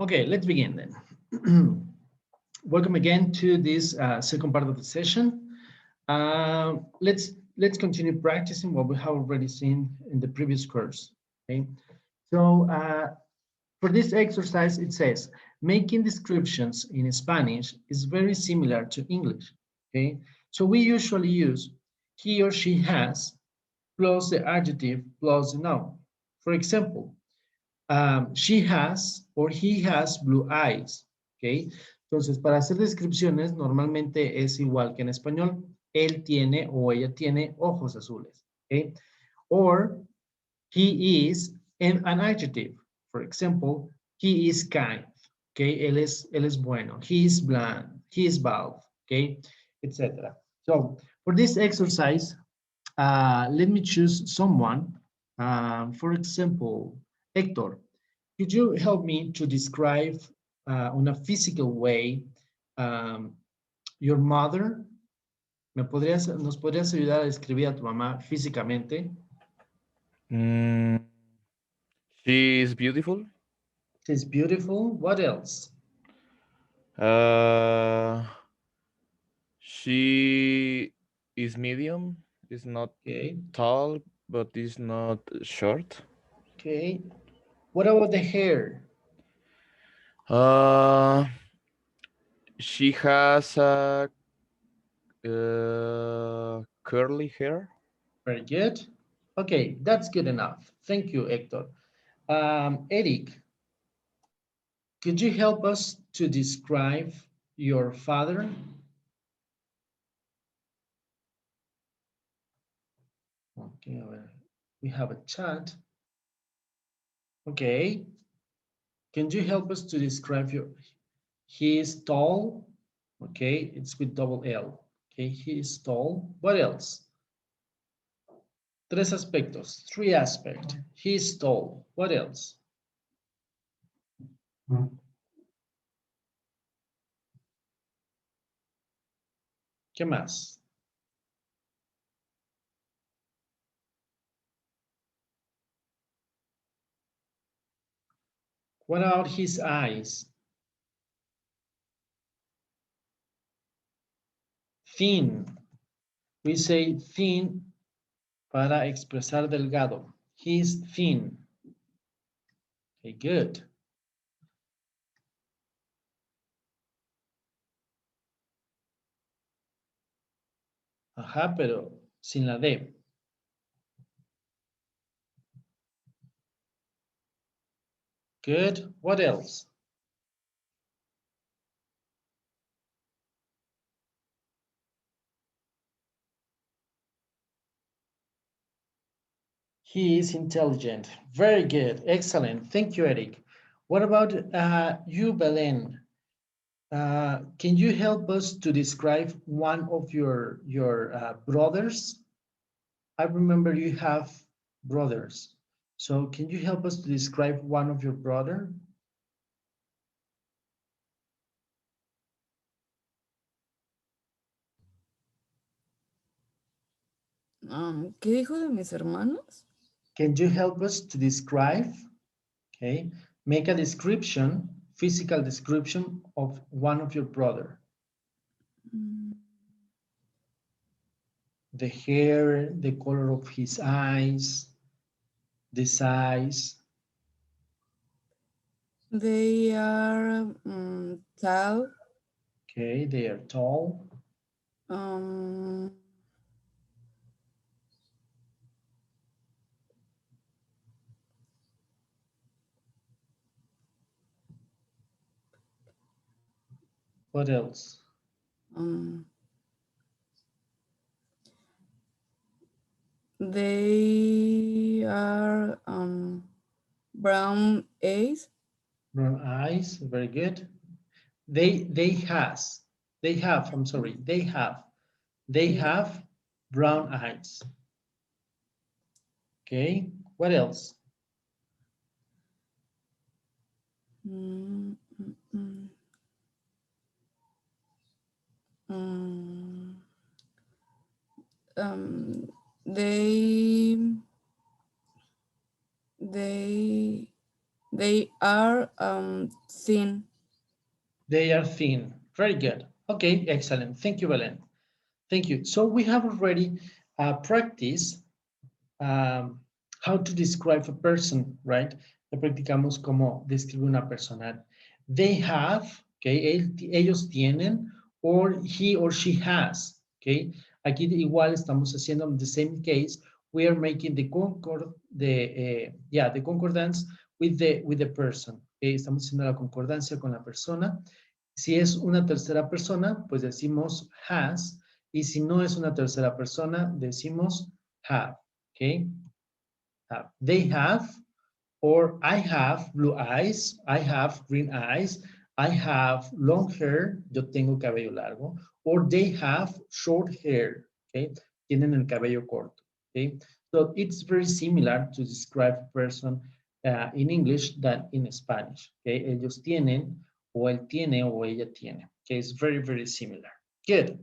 Okay, let's begin then. Welcome again to this second part of the session. Let's continue practicing what we have already seen in the previous course. Okay, so for this exercise, it says making descriptions in Spanish is very similar to English. Okay, so we usually use he or she has plus the adjective plus the noun. For example, she has or he has blue eyes. Okay, entonces para hacer descripciones normalmente es igual que en español. Él tiene o ella tiene ojos azules. Okay, or he is an adjective. For example, he is kind. Okay, él es bueno. He is bland. He is bald. Okay, etc. So for this exercise, let me choose someone. For example, Hector, could you help me to describe on a physical way um, your mother? ¿Nos podrías ayudar a describir a tu mamá físicamente? Mm, she is beautiful. She's beautiful. What else? Uh, she is medium. Is not Okay. tall, but is not short. Okay. What about the hair? Uh, she has a curly hair. Very good. Okay, that's good enough. Thank you, Hector. Eric, could you help us to describe your father? Okay, well, we have a chat. Okay, can you help us to describe your? He is tall. Okay, it's with double L. Okay, he is tall. What else? Tres aspectos, three aspects. He is tall. What else? ¿Qué más? What about his eyes? Thin. We say thin para expresar delgado. He's thin. Okay, good. Ajá, pero sin la D. Good. What else? He is intelligent. Very good. Excellent. Thank you, Eric. What about you, Belen? Can you help us to describe one of your brothers? I remember you have brothers. So can you help us to describe one of your brother? ¿Qué dijo de mis hermanos? Can you help us to describe, okay, make a description, physical description of one of your brother? Mm, The hair, the color of his eyes, the size. They are tall. Okay, they are tall. Um, What else? um, they are brown eyes. Brown eyes, very good. They have, I'm sorry, they have brown eyes. Okay, what else? Mm, mm, mm, mm, um, they they They are thin. They are thin. Very good. Okay, excellent. Thank you, Belen. Thank you. So we have already practiced how to describe a person, right? Ya practicamos cómo describir una persona. They have, okay, ellos tienen, or he or she has, okay? Aquí igual estamos haciendo the same case. We are making the the concordance with the person. Okay? Estamos haciendo la concordancia con la persona. Si es una tercera persona, pues decimos has, y si no es una tercera persona, decimos have, okay? They have, or I have blue eyes, I have green eyes, I have long hair, yo tengo cabello largo, or they have short hair, okay? Tienen el cabello corto, okay? So it's very similar to describe a person in English than in Spanish, okay? Ellos tienen, o él tiene, o ella tiene, okay? It's very, very similar. Good.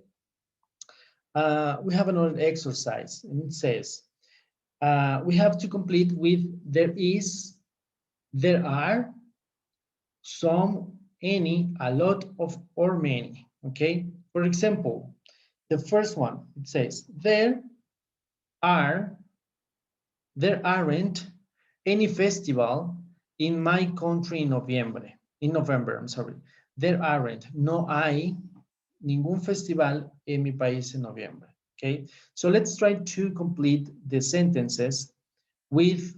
We have another exercise, and it says, we have to complete with there is, there are, some, any, a lot of, or many, okay? For example, the first one, it says, are, there aren't any festival in my country in November, I'm sorry. There aren't, no hay ningún festival en mi país en noviembre, okay? So let's try to complete the sentences with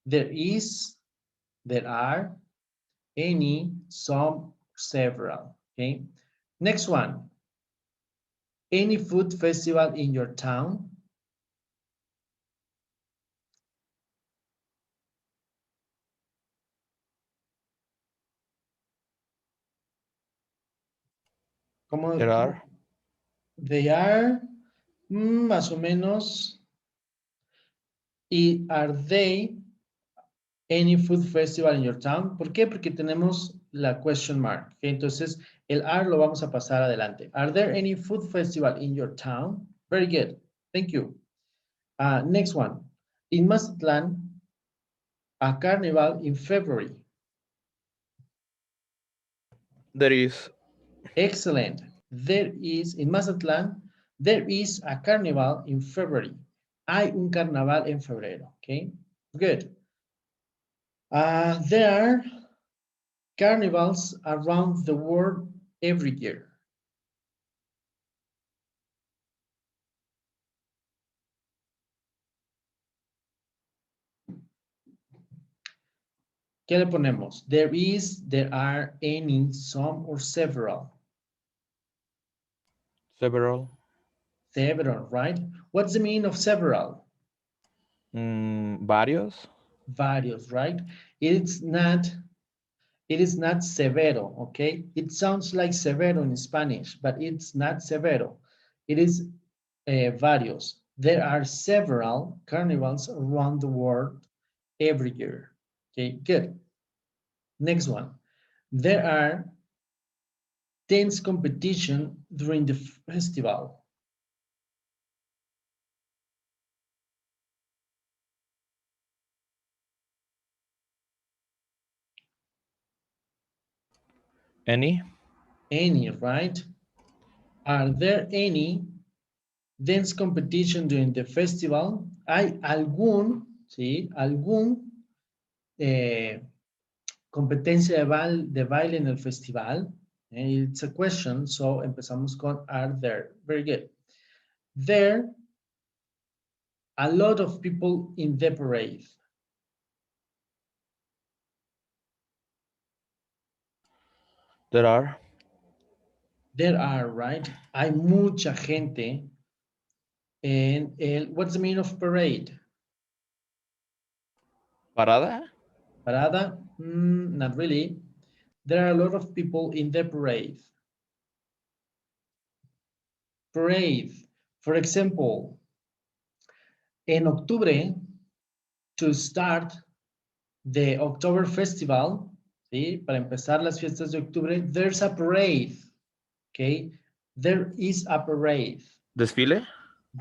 there is, there are, any, some, several, okay? Next one, any food festival in your town? ¿Cómo? There are. They are, más o menos, y are they any food festival in your town? ¿Por qué? Porque tenemos la question mark, ¿okay? Entonces, el are lo vamos a pasar adelante. Are there any food festival in your town? Very good, thank you. Next one, in Mazatlan, a carnival in February. There is. Excellent. There is, in Mazatlan, there is a carnival in February. Hay un carnaval en febrero, okay? Good. There are carnivals around the world every year. ¿Qué le ponemos? There is, there are, any, some, or several? Several. Several, right? What's the meaning of several? Varios. Varios, right? It is not severo, okay? It sounds like severo in Spanish, but it's not severo. It is varios. There are several carnivals around the world every year. Okay, good. Next one. There are dance competition during the festival. Any. Any, right? Are there any dance competition during the festival? ¿Hay algún, sí, algún competencia de baile en el festival? It's a question, so empezamos con are there. Very good. There a lot of people in the parade. There are. There are, right? Hay mucha gente en el, what's the meaning of parade? Parada. Parada? Not really. There are a lot of people in the parade. Parade. For example, en octubre, to start the October Festival, ¿sí? Para empezar las fiestas de octubre, there's a parade, okay? There is a parade. Desfile.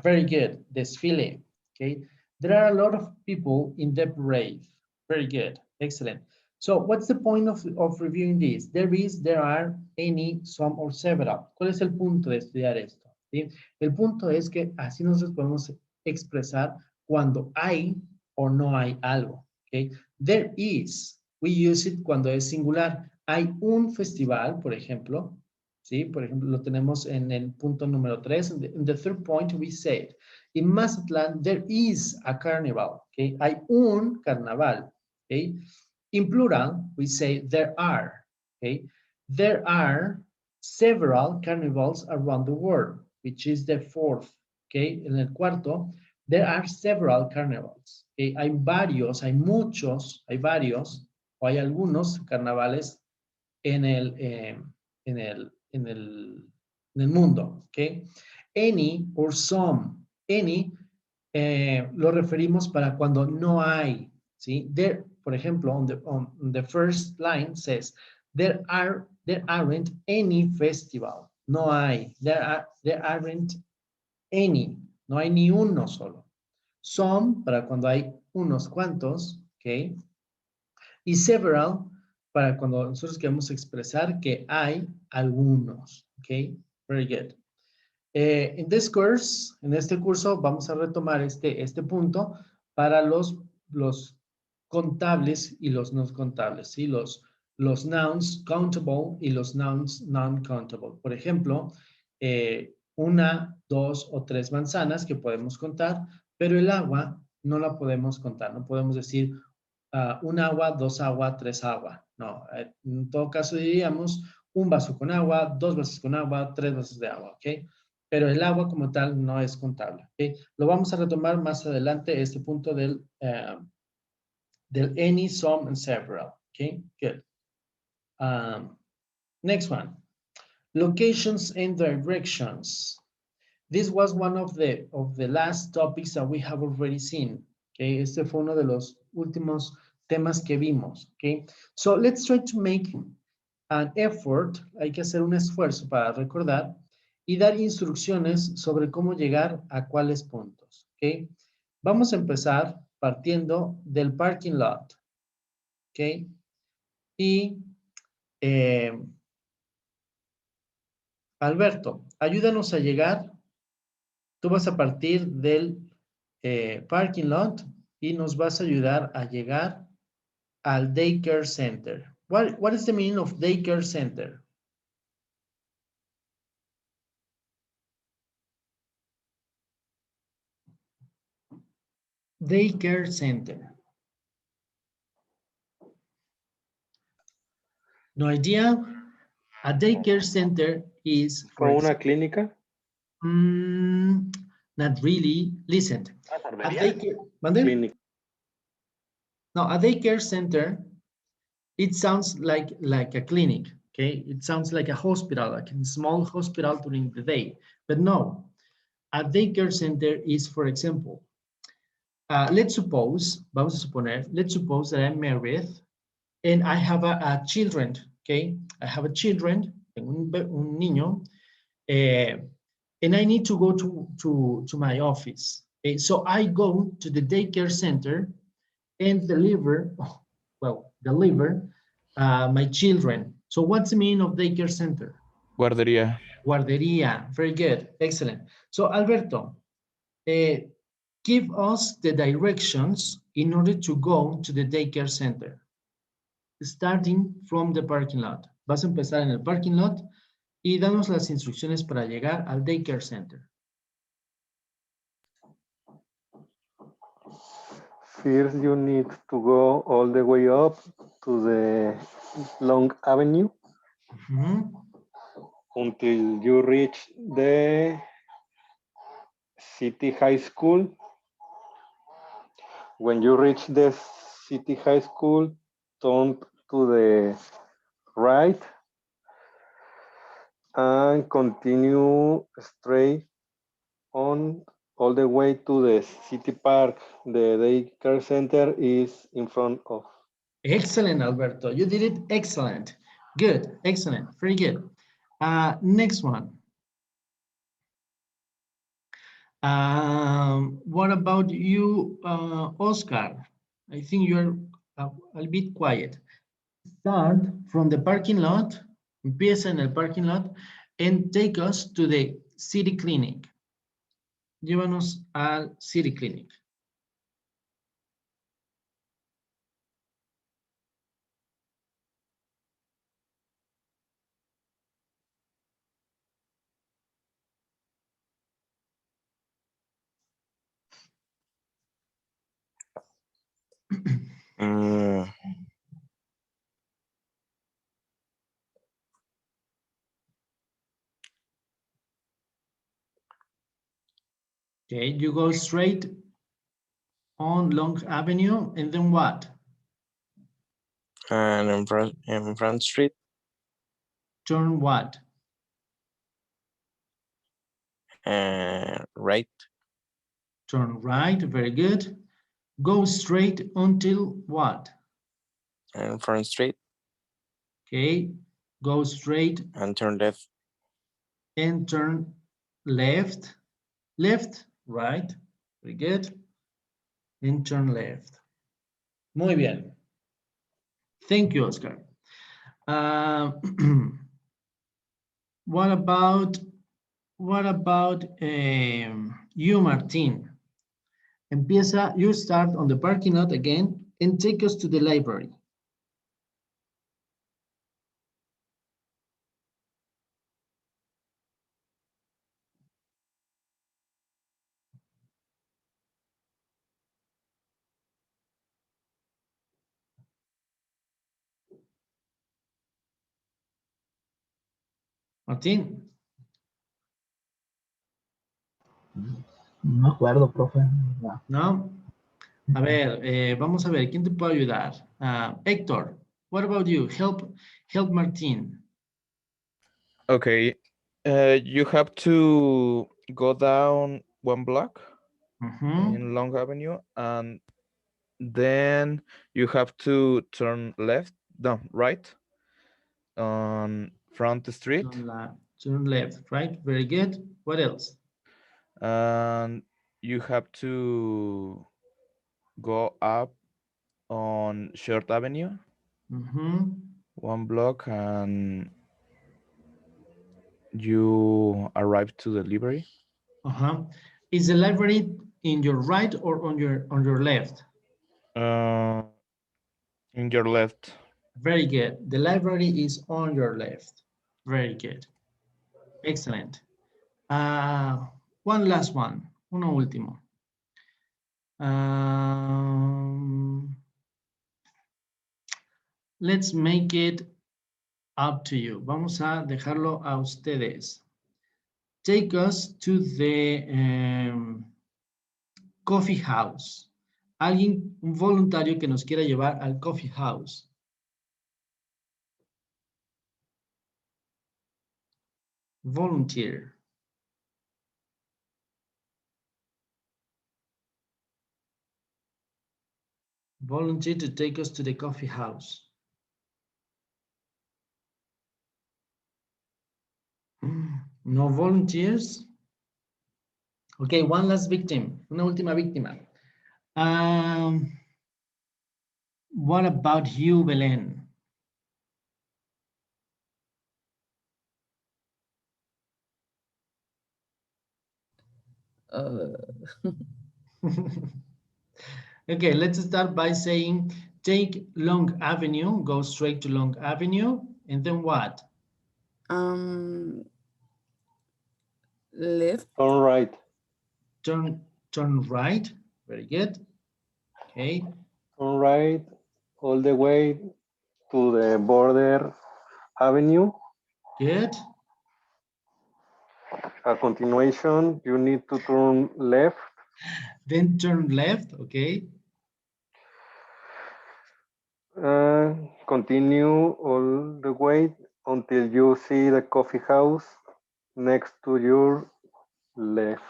Very good, desfile, okay? There are a lot of people in the parade. Very good, excellent. So what's the point of reviewing this? There are, any, some, or several. ¿Cuál es el punto de estudiar esto? ¿Sí? El punto es que así nosotros podemos expresar cuando hay o no hay algo. ¿Okay? There is, we use it cuando es singular. Hay un festival, por ejemplo. ¿Sí? Por ejemplo, lo tenemos en el punto número 3. In the third point, we said, in Mazatlán, there is a carnival. ¿Okay? Hay un carnaval. ¿Okay? In plural, we say there are, okay? There are several carnivals around the world, which is the fourth, okay? En el cuarto, there are several carnivals, okay? Hay varios, hay muchos, hay varios, o hay algunos carnavales en el, en el mundo, okay? Any or some, any lo referimos para cuando no hay, ¿sí? There, por ejemplo, on the first line says, there aren't any festival. No hay. There aren't any. No hay ni uno solo. Some, para cuando hay unos cuantos, ¿ok? Y several, para cuando nosotros queremos expresar que hay algunos, ¿ok? Very good. En este curso, vamos a retomar este punto para los contables y los no contables, ¿sí? Los nouns countable y los nouns non-countable. Por ejemplo, una, dos o tres manzanas que podemos contar, pero el agua no la podemos contar. No podemos decir un agua, dos agua, tres agua. No, en todo caso diríamos un vaso con agua, dos vasos con agua, tres vasos de agua, ¿ok? Pero el agua como tal no es contable. ¿Okay? Lo vamos a retomar más adelante, este punto del any, some, and several. Okay, good. Next one, locations and directions. This was one of the last topics that we have already seen. Okay, este fue uno de los últimos temas que vimos. Okay, so let's try to make an effort. Hay que hacer un esfuerzo para recordar y dar instrucciones sobre cómo llegar a cuáles puntos. ¿Ok? Vamos a empezar partiendo del parking lot. ¿Ok? Y Alberto, ayúdanos a llegar. Tú vas a partir del parking lot y nos vas a ayudar a llegar al daycare center. What is the meaning of daycare center? Daycare center. No idea? A daycare center is for ¿Como una clínica? not really. Listen, a daycare, ¿mande? Clínica. No, a daycare center, it sounds like a clinic, okay? It sounds like a hospital, like a small hospital during the day. But no, a daycare center is, for example, let's suppose, vamos a suponer, let's suppose that I'm married and I have a children, okay? I have a children, un niño, and I need to go to my office. Okay? So I go to the daycare center and deliver my children. So what's the meaning of daycare center? Guardería. Guardería. Very good. Excellent. So Alberto, give us the directions in order to go to the daycare center. Starting from the parking lot. Vas a empezar en el parking lot y danos las instrucciones para llegar al daycare center. First, you need to go all the way up to the long avenue until you reach the city high school. When you reach the city high school, turn to the right and continue straight on all the way to the city park. The daycare center is in front of. Excellent, Alberto. You did it excellent. Good, excellent, very good. Next one. What about you, Oscar? I think you're a bit quiet. start from the parking lot, empieza en el parking lot, and take us to the city clinic. Llévanos al city clinic. Mm, Okay, you go straight on Long Avenue, and then what? and in front street, Turn what? right, Turn right, very good. Go straight until what? and front street, Okay, go straight and turn left. and turn left, left, right, very good, and turn left. Muy bien. Thank you, Oscar. Uh, what about you, Martin? Empieza, you start on the parking lot again and take us to the library. Martín, No me acuerdo, profe. No. ¿no? A ver, vamos a ver, ¿quién te puede ayudar? Héctor, what about you? Help Martín. Okay, you have to go down one block Mhm. in Long Avenue, and then you have to turn left, no, right, on front street, Turn left, right? Very good. What else? and you have to go up on Short Avenue, Mhm. one block, and you arrive to the library. Uh-huh. Is the library in your right or on your left? Uh, in your left. Very good. The library is on your left. Very good. Excellent. One last one. Uno último. Let's make it up to you. Vamos a dejarlo a ustedes. Take us to the coffee house. Alguien, un voluntario que nos quiera llevar al coffee house. Volunteer. Volunteer to take us to the coffee house. No volunteers? Okay, one last victim. Una última víctima. What about you, Belén? Okay, let's start by saying take Long Avenue, go straight to Long Avenue, and then what? Left. Turn right. Turn right. Very good. Okay. Turn right all the way to the border avenue. Good. A continuation, you need to turn left. Then turn left. Okay. Continue all the way until you see the coffee house next to your left.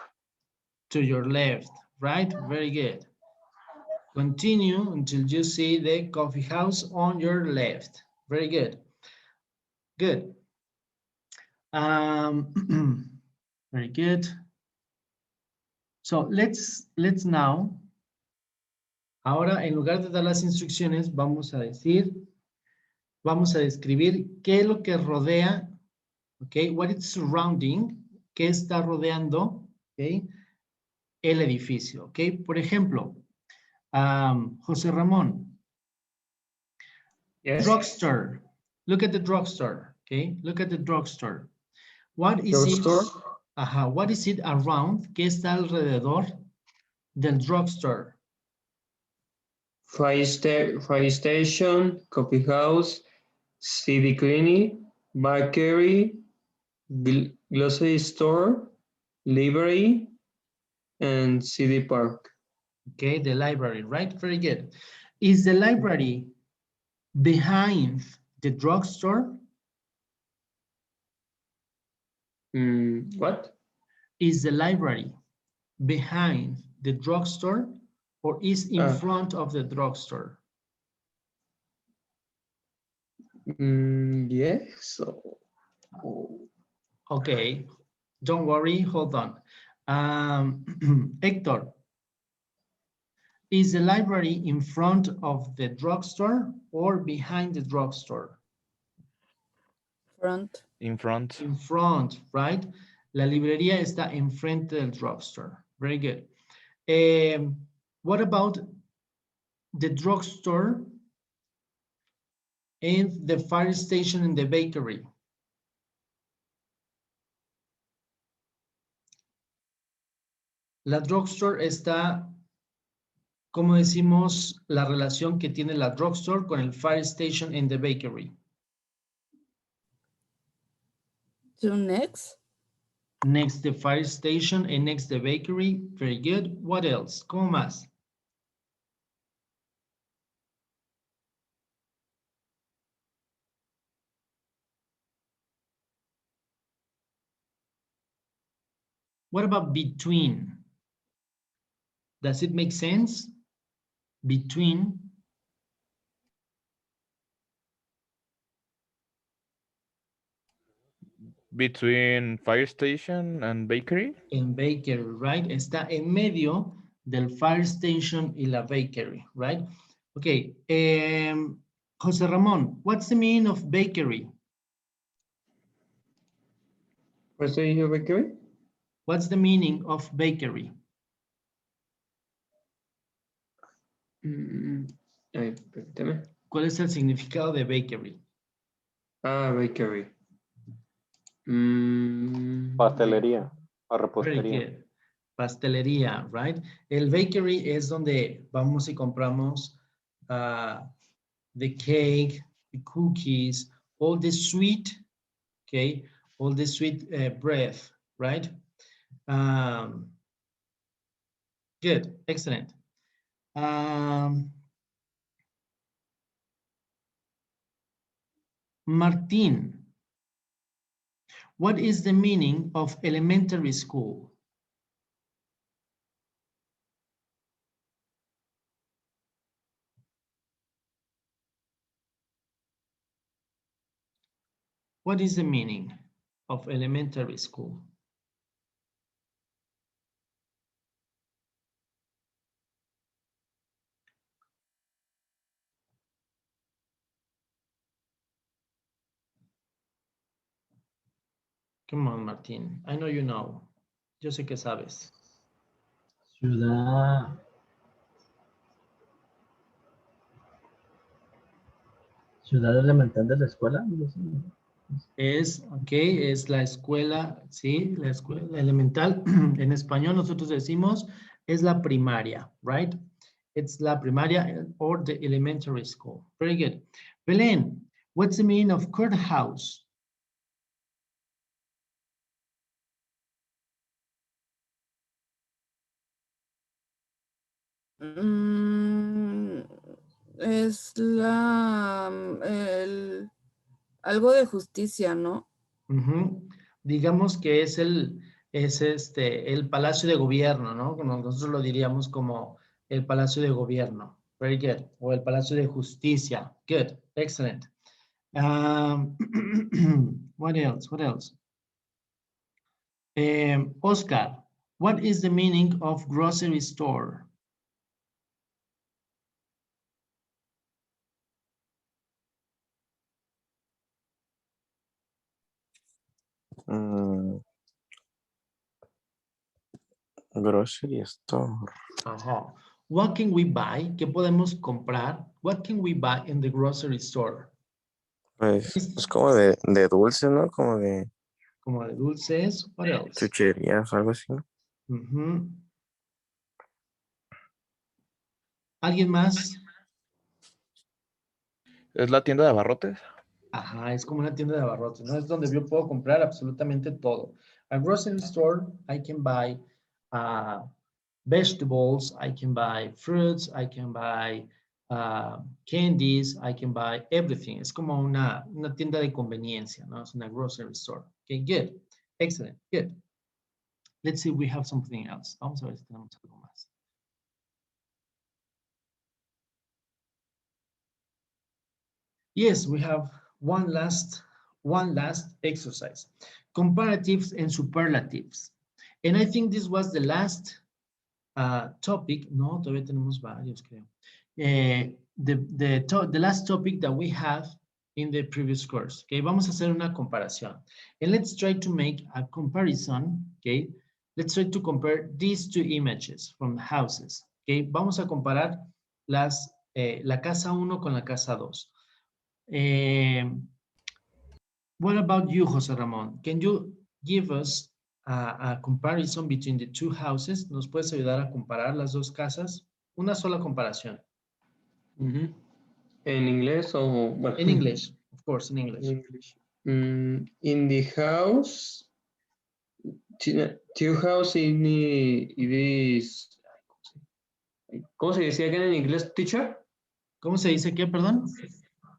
To your left. Right. Very good. Continue until you see the coffee house on your left. Very good. Good. Very good. So let's now, ahora en lugar de dar las instrucciones, vamos a decir vamos a describir qué es lo que rodea, ¿ok? What is surrounding, qué está rodeando, ¿ok? El edificio, ¿ok? Por ejemplo, José Ramón, Yes. drugstore. Look at the drugstore, okay? Look at the drugstore. What is it? Drugstore. What is it around? ¿Qué está alrededor del drugstore? Fire station, coffee house, city clinic, bakery, grocery store, library, and city park. Okay, the library, right? Very good. Is the library behind the drugstore? What? Is the library behind the drugstore or is in front of the drugstore? Yes. Okay, don't worry, hold on. Hector, is the library in front of the drugstore or behind the drugstore? Front. In front. In front, right? La librería está enfrente del drugstore. Very good. What about the drugstore and the fire station and the bakery? La drugstore está, ¿cómo decimos la relación que tiene la drugstore con el fire station and the bakery? Two next. Next the fire station and next the bakery. Very good. What else? ¿Cómo más? What about between? Does it make sense? Between. Between fire station and bakery. En bakery, right? Está en medio del fire station y la bakery, right? Okay. José Ramón, what's the meaning of bakery? What's the bakery? What's the meaning of bakery? Ay, permíteme. ¿Cuál es el significado de bakery? Bakery. Pastelería, a Very repostería. good. Pastelería, right? El bakery es donde vamos y compramos the cake, the cookies, all the sweet, okay, all the sweet bread, right? Good, excellent. Martín, what is the meaning of elementary school? What is the meaning of elementary school? Come on, Martín. I know you know. Yo sé que sabes. Ciudad. Ciudad elemental de la escuela. No sé. Es, ok, es la escuela, sí, la escuela elemental. En español nosotros decimos es la primaria, right? It's la primaria or the elementary school. Very good. Belén, what's the meaning of courthouse? Es algo de justicia, ¿no? Digamos que es el Palacio de Gobierno, ¿no? Como nosotros lo diríamos como el Palacio de Gobierno. Very good. O el Palacio de Justicia. Good. Excellent. What else? What else? Oscar, what is the meaning of grocery store? Mm, grocery store. Ajá. What can we buy? ¿Qué podemos comprar? What can we buy in the grocery store? Pues es como de dulce, ¿no? Como de Como de dulces. What else? chucherías o algo así. Ujú. ¿Alguien más? ¿Es la tienda de abarrotes? Ajá, es como una tienda de abarrotes, ¿no? Es donde yo puedo comprar absolutamente todo. A grocery store, I can buy vegetables, I can buy fruits, I can buy candies, I can buy everything. Es como una tienda de conveniencia, ¿no? Es una grocery store. Okay, good. Excellent, good. Let's see if we have something else. Vamos a ver si tenemos algo más. Yes, we have one last exercise. Comparatives and superlatives. And I think this was the last topic. No, todavía tenemos varios, creo. The last topic that we have in the previous course. Okay, vamos a hacer una comparación. And let's try to make a comparison. Okay, let's try to compare these two images from houses. Okay, vamos a comparar la casa 1 con la casa 2. What about you, José Ramón? Can you give us a comparison between the two houses? ¿Nos puedes ayudar a comparar las dos casas? Una sola comparación. Ujú. ¿En inglés o...? Bueno, In English, of course, in in English. English. In the house, two house it is... ¿Cómo se decía grande en inglés, teacher? ¿Cómo se dice qué, perdón?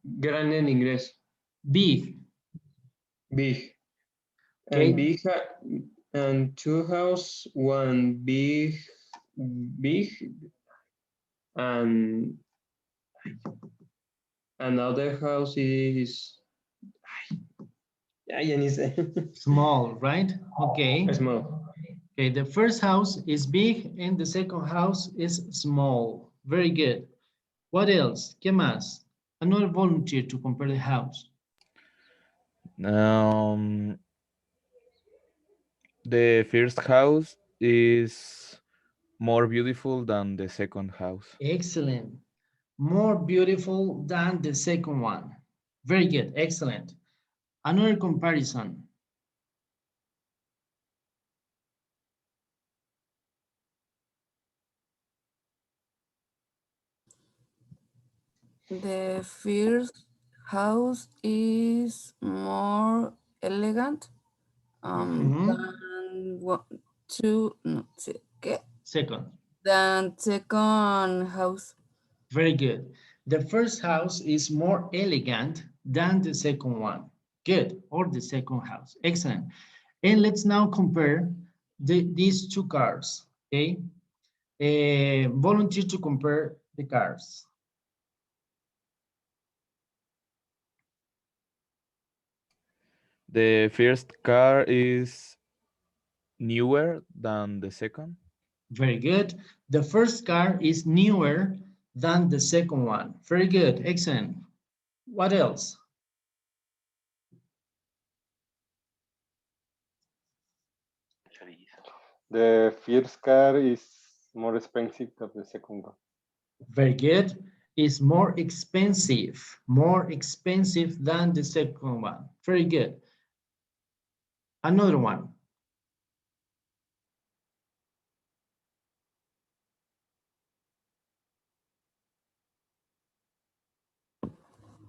Grande en inglés. Big. Big. Okay. And two house, one big, and another house is... ya ni sé. Small, right? Okay. Small. Okay, the first house is big and the second house is small. Very good. What else? ¿Qué más? Another volunteer to compare the house. The first house is more beautiful than the second house. Excellent. More beautiful than the second one. Very good. Excellent. Another comparison. The first house is more elegant than Second. Than second house. Very good. The first house is more elegant than the second one. Good. Or the second house. Excellent. And let's now compare these two cars. Okay. Volunteer to compare the cars. The first car is newer than the second. Very good. The first car is newer than the second one. Very good. Excellent. What else? The first car is more expensive than the second one. Very good. Is more expensive than the second one. Very good. Another one.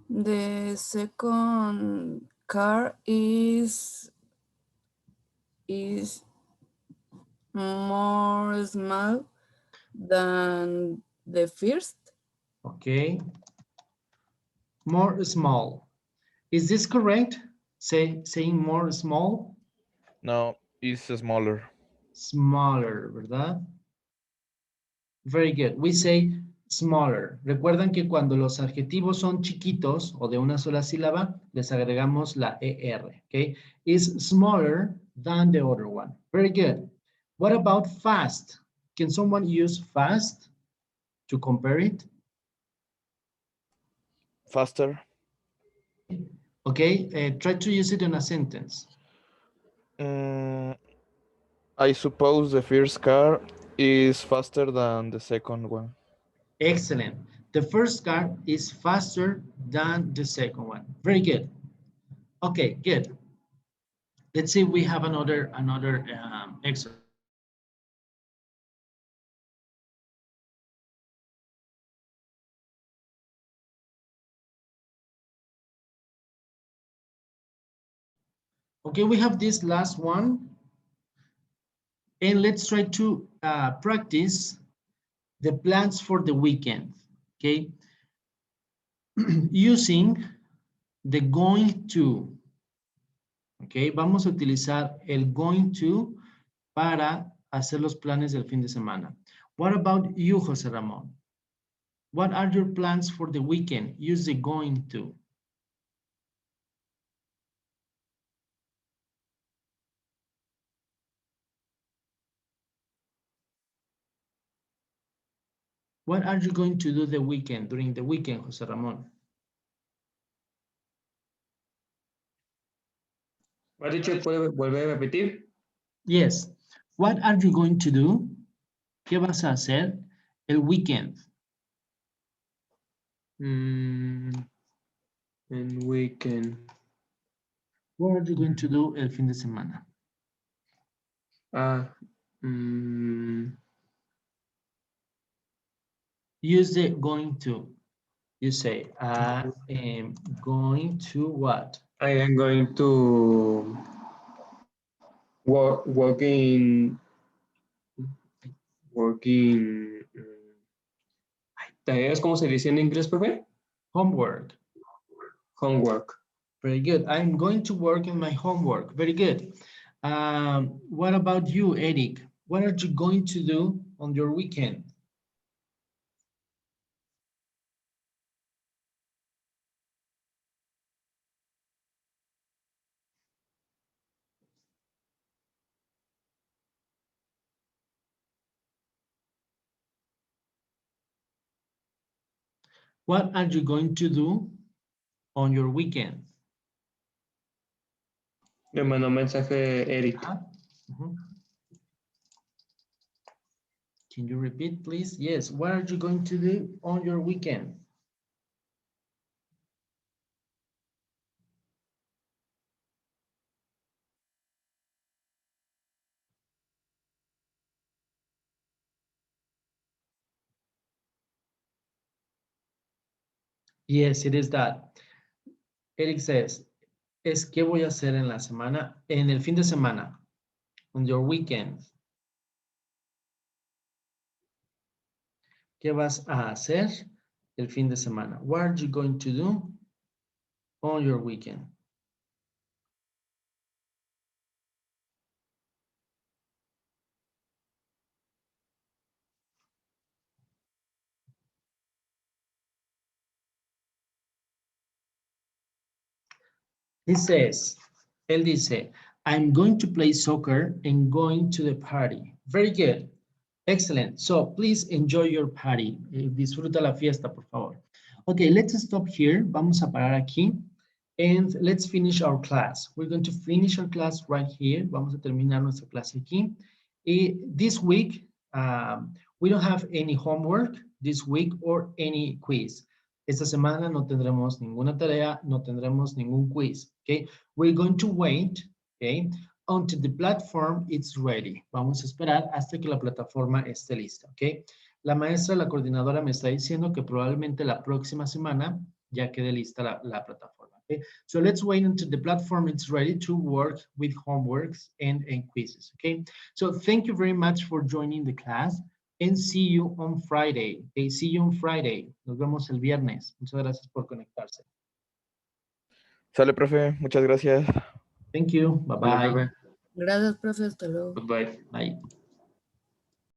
The second car is more small than the first. Okay. More small. Is this correct? Saying more small? No, it's smaller. Smaller, ¿verdad? Very good. We say smaller. Recuerdan que cuando los adjetivos son chiquitos o de una sola sílaba, les agregamos la ER, okay? Is smaller than the other one. Very good. What about fast? Can someone use fast to compare it? Faster. Okay, try to use it in a sentence. Mm, I suppose the first car is faster than the second one. Excellent. The first car is faster than the second one. Very good. Okay, good. Let's see if we have another exercise. Okay, we have this last one. And let's try to practice the plans for the weekend, okay? Using the going to, okay? Vamos a utilizar el going to para hacer los planes del fin de semana. What about you, José Ramón? What are your plans for the weekend? Use the going to. What are you going to do the weekend, during the weekend, José Ramón? ¿Me has dicho, puede volver a repetir? Yes. What are you going to do? ¿Qué vas a hacer el weekend? En weekend. What are you going to do el fin de semana? Use the going to. You say, I am going to what? I am going to working. ¿Tareas cómo se dice en inglés, profe? Homework. Homework. Very good. I'm going to work on my homework. Very good. What about you, Eric? What are you going to do on your weekend? What are you going to do on your weekend? Me mandó un mensaje Eric. Can you repeat, please? Yes. What are you going to do on your weekend? Yes, it is that. Eric says, es qué voy a hacer en la semana, en el fin de semana, on your weekend. ¿Qué vas a hacer el fin de semana? What are you going to do on your weekend? He says, él dice, I'm going to play soccer and going to the party. Very good. Excellent. So please enjoy your party. Disfruta la fiesta, por favor. Okay, let's stop here. Vamos a parar aquí. And let's finish our class. We're going to finish our class right here. Vamos a terminar nuestra clase aquí. This week, we don't have any homework this week or any quiz. Esta semana no tendremos ninguna tarea, no tendremos ningún quiz, okay? We're going to wait, okay, until the platform is ready. Vamos a esperar hasta que la plataforma esté lista, okay? La maestra, la coordinadora me está diciendo que probablemente la próxima semana ya quede lista la plataforma, okay? So let's wait until the platform is ready to work with homeworks and quizzes, okay? So thank you very much for joining the class. And see you on Friday. Okay, see you on Friday. Nos vemos el viernes. Muchas gracias por conectarse. Sale, profe. Muchas gracias. Thank you. Bye-bye. Gracias, profe. Hasta luego. Goodbye. Bye.